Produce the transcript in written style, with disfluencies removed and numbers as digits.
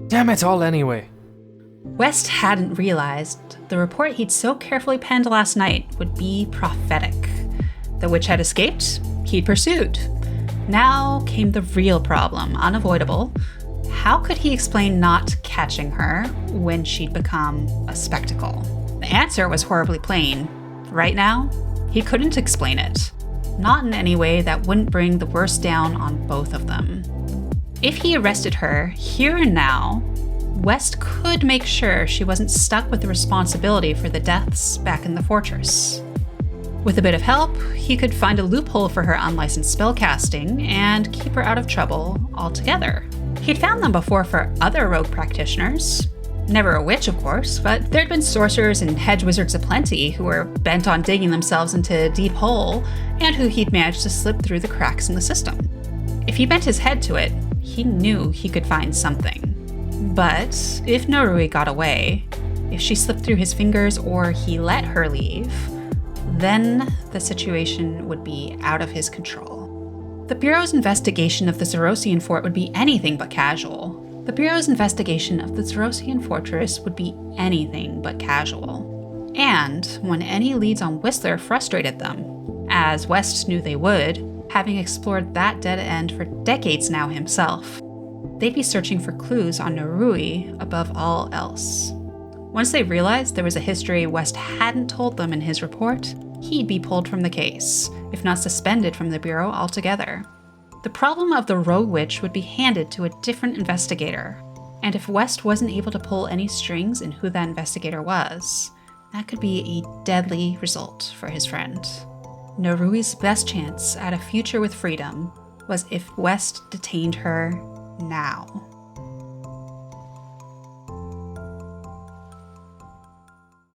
Damn it all anyway. West hadn't realized the report he'd so carefully penned last night would be prophetic. The witch had escaped, he'd pursued. Now came the real problem, unavoidable. How could he explain not catching her when she'd become a spectacle? The answer was horribly plain. Right now, he couldn't explain it. Not in any way that wouldn't bring the worst down on both of them. If he arrested her here and now, West could make sure she wasn't stuck with the responsibility for the deaths back in the fortress. With a bit of help, he could find a loophole for her unlicensed spellcasting and keep her out of trouble altogether. He'd found them before for other rogue practitioners. Never a witch, of course, but there'd been sorcerers and hedge wizards aplenty who were bent on digging themselves into a deep hole and who he'd managed to slip through the cracks in the system. If he bent his head to it, he knew he could find something. But if Narui got away, if she slipped through his fingers or he let her leave, then the situation would be out of his control. The Bureau's investigation of the Zerosian fort would be anything but casual. The Bureau's investigation of the Zerosian fortress would be anything but casual. And when any leads on Whistler frustrated them, as West knew they would, having explored that dead end for decades now himself, they'd be searching for clues on Narui above all else. Once they realized there was a history West hadn't told them in his report, he'd be pulled from the case, if not suspended from the Bureau altogether. The problem of the rogue witch would be handed to a different investigator, and if West wasn't able to pull any strings in who that investigator was, that could be a deadly result for his friend. Narui's best chance at a future with freedom was if West detained her now.